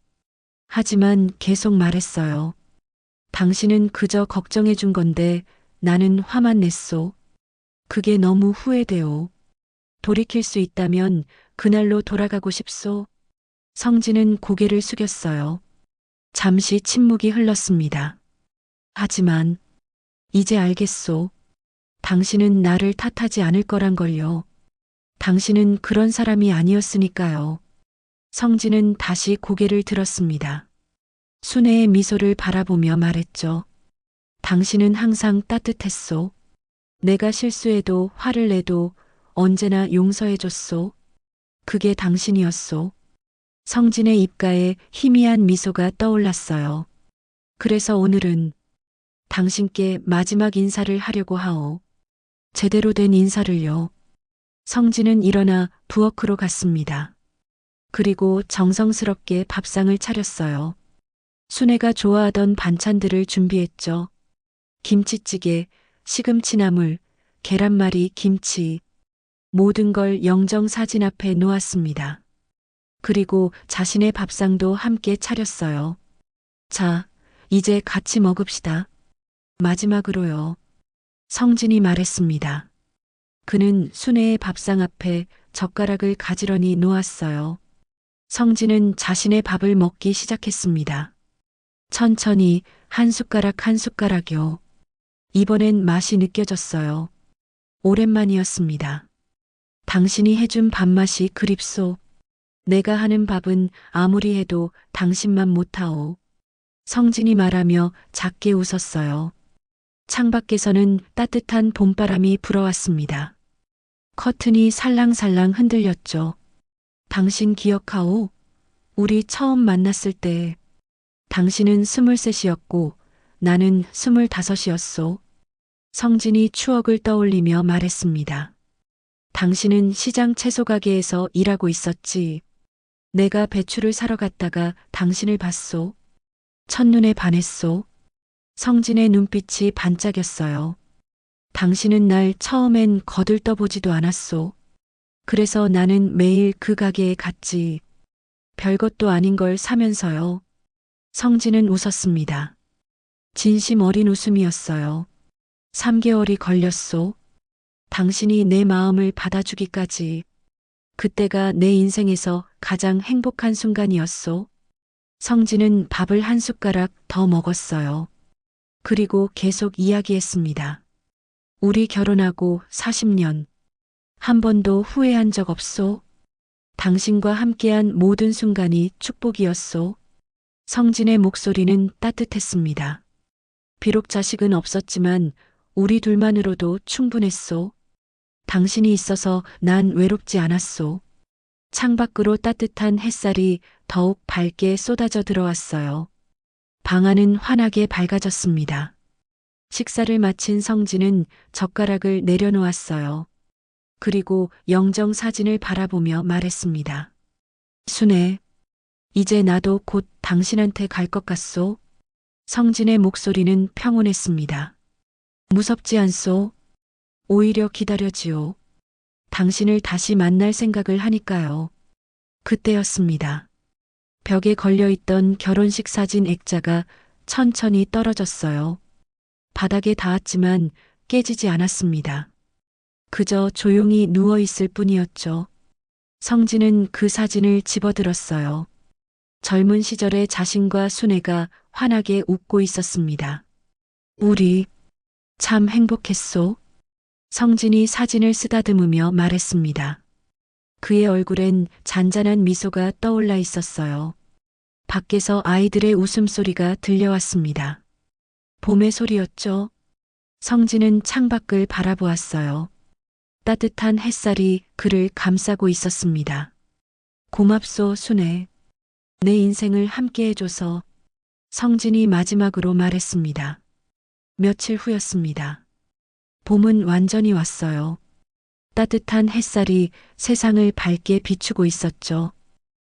하지만 계속 말했어요. 당신은 그저 걱정해 준 건데 나는 화만 냈소. 그게 너무 후회돼오. 돌이킬 수 있다면 그날로 돌아가고 싶소. 성진은 고개를 숙였어요. 잠시 침묵이 흘렀습니다. 하지만 이제 알겠소. 당신은 나를 탓하지 않을 거란 걸요. 당신은 그런 사람이 아니었으니까요. 성진은 다시 고개를 들었습니다. 순애의 미소를 바라보며 말했죠. 당신은 항상 따뜻했소. 내가 실수해도 화를 내도 언제나 용서해줬소. 그게 당신이었소. 성진의 입가에 희미한 미소가 떠올랐어요. 그래서 오늘은 당신께 마지막 인사를 하려고 하오. 제대로 된 인사를요. 성진은 일어나 부엌으로 갔습니다. 그리고 정성스럽게 밥상을 차렸어요. 순애가 좋아하던 반찬들을 준비했죠. 김치찌개, 시금치나물, 계란말이, 김치. 모든 걸 영정 사진 앞에 놓았습니다. 그리고 자신의 밥상도 함께 차렸어요. 자, 이제 같이 먹읍시다. 마지막으로요. 성진이 말했습니다. 그는 순애의 밥상 앞에 젓가락을 가지런히 놓았어요. 성진은 자신의 밥을 먹기 시작했습니다. 천천히 한 숟가락 한 숟가락요. 이번엔 맛이 느껴졌어요. 오랜만이었습니다. 당신이 해준 밥맛이 그립소. 내가 하는 밥은 아무리 해도 당신만 못하오. 성진이 말하며 작게 웃었어요. 창밖에서는 따뜻한 봄바람이 불어왔습니다. 커튼이 살랑살랑 흔들렸죠. 당신 기억하오? 우리 처음 만났을 때 당신은 23이었고 나는 25이었소. 성진이 추억을 떠올리며 말했습니다. 당신은 시장 채소 가게에서 일하고 있었지. 내가 배추를 사러 갔다가 당신을 봤소. 첫눈에 반했소. 성진의 눈빛이 반짝였어요. 당신은 날 처음엔 거들떠보지도 않았소. 그래서 나는 매일 그 가게에 갔지. 별것도 아닌 걸 사면서요. 성진은 웃었습니다. 진심 어린 웃음이었어요. 3개월이 걸렸소. 당신이 내 마음을 받아주기까지. 그때가 내 인생에서 가장 행복한 순간이었소. 성진은 밥을 한 숟가락 더 먹었어요. 그리고 계속 이야기했습니다. 우리 결혼하고 40년. 한 번도 후회한 적 없소. 당신과 함께한 모든 순간이 축복이었소. 성진의 목소리는 따뜻했습니다. 비록 자식은 없었지만 우리 둘만으로도 충분했소. 당신이 있어서 난 외롭지 않았소. 창밖으로 따뜻한 햇살이 더욱 밝게 쏟아져 들어왔어요. 방 안은 환하게 밝아졌습니다. 식사를 마친 성진은 젓가락을 내려놓았어요. 그리고 영정 사진을 바라보며 말했습니다. 순애, 이제 나도 곧 당신한테 갈 것 같소. 성진의 목소리는 평온했습니다. 무섭지 않소? 오히려 기다려지오. 당신을 다시 만날 생각을 하니까요. 그때였습니다. 벽에 걸려있던 결혼식 사진 액자가 천천히 떨어졌어요. 바닥에 닿았지만 깨지지 않았습니다. 그저 조용히 누워있을 뿐이었죠. 성진은 그 사진을 집어들었어요. 젊은 시절의 자신과 순애가 환하게 웃고 있었습니다. 우리 참 행복했소. 성진이 사진을 쓰다듬으며 말했습니다. 그의 얼굴엔 잔잔한 미소가 떠올라 있었어요. 밖에서 아이들의 웃음소리가 들려왔습니다. 봄의 소리였죠. 성진은 창밖을 바라보았어요. 따뜻한 햇살이 그를 감싸고 있었습니다. 고맙소, 순애. 내 인생을 함께 해줘서. 성진이 마지막으로 말했습니다. 며칠 후였습니다. 봄은 완전히 왔어요. 따뜻한 햇살이 세상을 밝게 비추고 있었죠.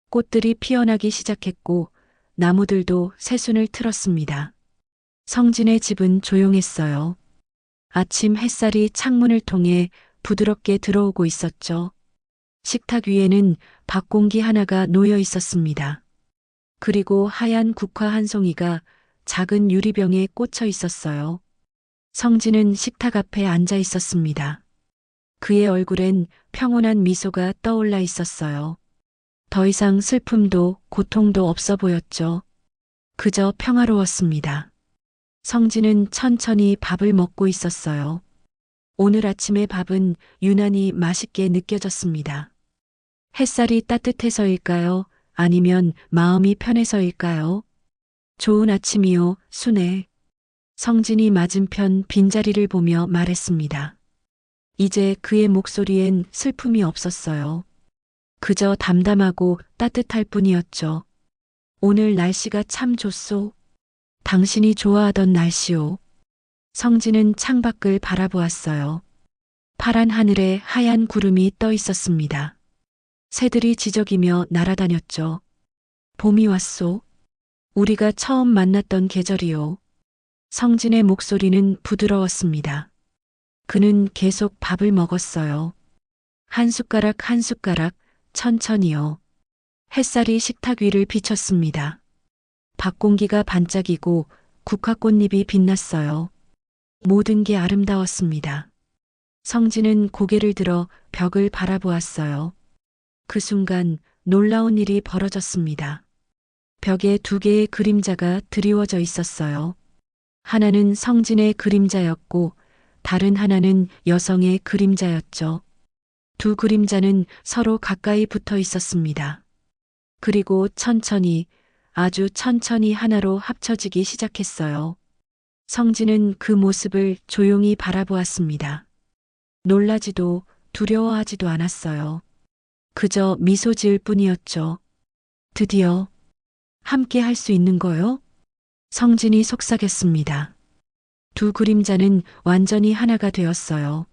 꽃들이 피어나기 시작했고 나무들도 새순을 틀었습니다. 성진의 집은 조용했어요. 아침 햇살이 창문을 통해 부드럽게 들어오고 있었죠. 식탁 위에는 밥공기 하나가 놓여 있었습니다. 그리고 하얀 국화 한 송이가 작은 유리병에 꽂혀 있었어요. 성진은 식탁 앞에 앉아 있었습니다. 그의 얼굴엔 평온한 미소가 떠올라 있었어요. 더 이상 슬픔도 고통도 없어 보였죠. 그저 평화로웠습니다. 성진은 천천히 밥을 먹고 있었어요. 오늘 아침의 밥은 유난히 맛있게 느껴졌습니다. 햇살이 따뜻해서일까요? 아니면 마음이 편해서일까요? 좋은 아침이요, 순애. 성진이 맞은편 빈자리를 보며 말했습니다. 이제 그의 목소리엔 슬픔이 없었어요. 그저 담담하고 따뜻할 뿐이었죠. 오늘 날씨가 참 좋소. 당신이 좋아하던 날씨오. 성진은 창밖을 바라보았어요. 파란 하늘에 하얀 구름이 떠 있었습니다. 새들이 지저귀며 날아다녔죠. 봄이 왔소. 우리가 처음 만났던 계절이요. 성진의 목소리는 부드러웠습니다. 그는 계속 밥을 먹었어요. 한 숟가락 한 숟가락 천천히요. 햇살이 식탁 위를 비쳤습니다. 밖 공기가 반짝이고 국화꽃잎이 빛났어요. 모든 게 아름다웠습니다. 성진은 고개를 들어 벽을 바라보았어요. 그 순간 놀라운 일이 벌어졌습니다. 벽에 2개의 그림자가 드리워져 있었어요. 하나는 성진의 그림자였고 다른 하나는 여성의 그림자였죠. 2 그림자는 서로 가까이 붙어 있었습니다. 그리고 천천히, 아주 천천히 하나로 합쳐지기 시작했어요. 성진은 그 모습을 조용히 바라보았습니다. 놀라지도 두려워하지도 않았어요. 그저 미소 지을 뿐이었죠. 드디어 함께 할 수 있는 거요? 성진이 속삭였습니다. 두 그림자는 완전히 하나가 되었어요.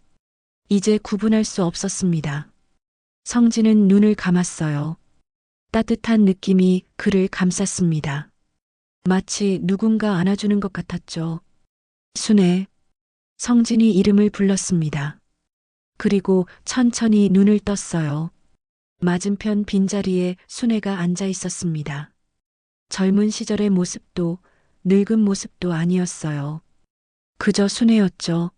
이제 구분할 수 없었습니다. 성진은 눈을 감았어요. 따뜻한 느낌이 그를 감쌌습니다. 마치 누군가 안아주는 것 같았죠. 순애. 성진이 이름을 불렀습니다. 그리고 천천히 눈을 떴어요. 맞은편 빈자리에 순애가 앉아 있었습니다. 젊은 시절의 모습도 늙은 모습도 아니었어요. 그저 순애였죠.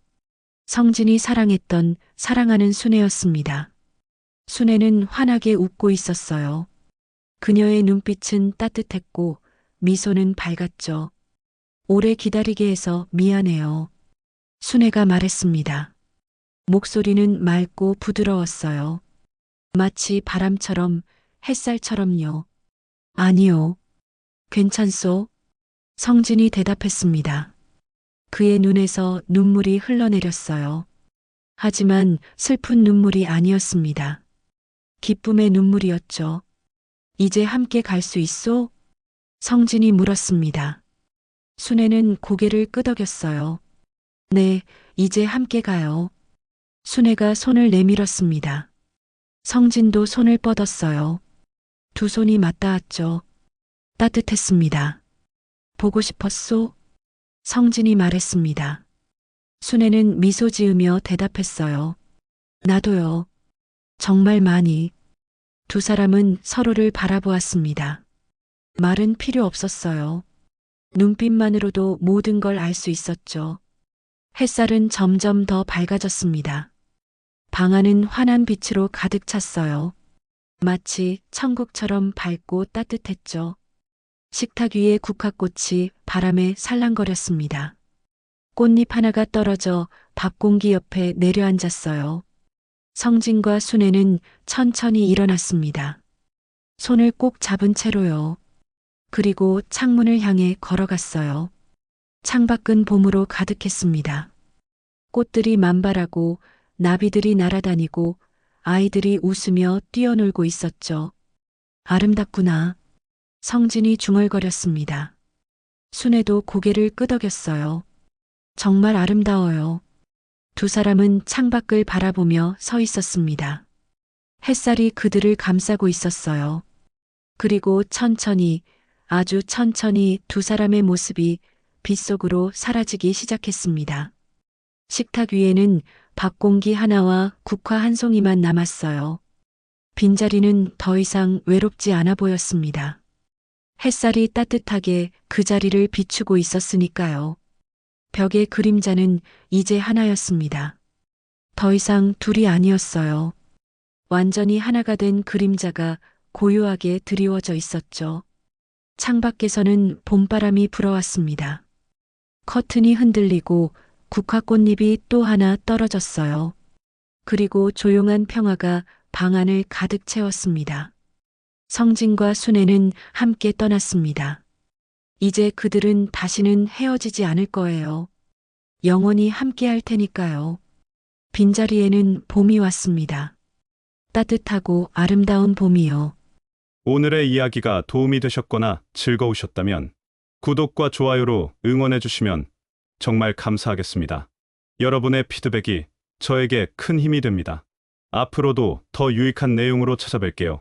성진이 사랑했던 사랑하는 순애였습니다. 순애는 환하게 웃고 있었어요. 그녀의 눈빛은 따뜻했고 미소는 밝았죠. 오래 기다리게 해서 미안해요. 순애가 말했습니다. 목소리는 맑고 부드러웠어요. 마치 바람처럼 햇살처럼요. 아니요. 괜찮소? 성진이 대답했습니다. 그의 눈에서 눈물이 흘러내렸어요. 하지만 슬픈 눈물이 아니었습니다. 기쁨의 눈물이었죠. 이제 함께 갈 수 있소? 성진이 물었습니다. 순애는 고개를 끄덕였어요. 네, 이제 함께 가요. 순애가 손을 내밀었습니다. 성진도 손을 뻗었어요. 두 손이 맞닿았죠. 따뜻했습니다. 보고 싶었소? 성진이 말했습니다. 순애는 미소 지으며 대답했어요. 나도요. 정말 많이. 두 사람은 서로를 바라보았습니다. 말은 필요 없었어요. 눈빛만으로도 모든 걸 알 수 있었죠. 햇살은 점점 더 밝아졌습니다. 방 안은 환한 빛으로 가득 찼어요. 마치 천국처럼 밝고 따뜻했죠. 식탁 위에 국화꽃이 바람에 살랑거렸습니다. 꽃잎 하나가 떨어져 밥 공기 옆에 내려앉았어요. 성진과 순애는 천천히 일어났습니다. 손을 꼭 잡은 채로요. 그리고 창문을 향해 걸어갔어요. 창밖은 봄으로 가득했습니다. 꽃들이 만발하고 나비들이 날아다니고 아이들이 웃으며 뛰어놀고 있었죠. 아름답구나. 성진이 중얼거렸습니다. 순애도 고개를 끄덕였어요. 정말 아름다워요. 두 사람은 창밖을 바라보며 서 있었습니다. 햇살이 그들을 감싸고 있었어요. 그리고 천천히, 아주 천천히 두 사람의 모습이 빛속으로 사라지기 시작했습니다. 식탁 위에는 밥 공기 하나와 국화 한 송이만 남았어요. 빈자리는 더 이상 외롭지 않아 보였습니다. 햇살이 따뜻하게 그 자리를 비추고 있었으니까요. 벽의 그림자는 이제 하나였습니다. 더 이상 둘이 아니었어요. 완전히 하나가 된 그림자가 고요하게 드리워져 있었죠. 창밖에서는 봄바람이 불어왔습니다. 커튼이 흔들리고 국화꽃잎이 또 하나 떨어졌어요. 그리고 조용한 평화가 방 안을 가득 채웠습니다. 성진과 순애는 함께 떠났습니다. 이제 그들은 다시는 헤어지지 않을 거예요. 영원히 함께 할 테니까요. 빈자리에는 봄이 왔습니다. 따뜻하고 아름다운 봄이요. 오늘의 이야기가 도움이 되셨거나 즐거우셨다면 구독과 좋아요로 응원해 주시면 정말 감사하겠습니다. 여러분의 피드백이 저에게 큰 힘이 됩니다. 앞으로도 더 유익한 내용으로 찾아뵐게요.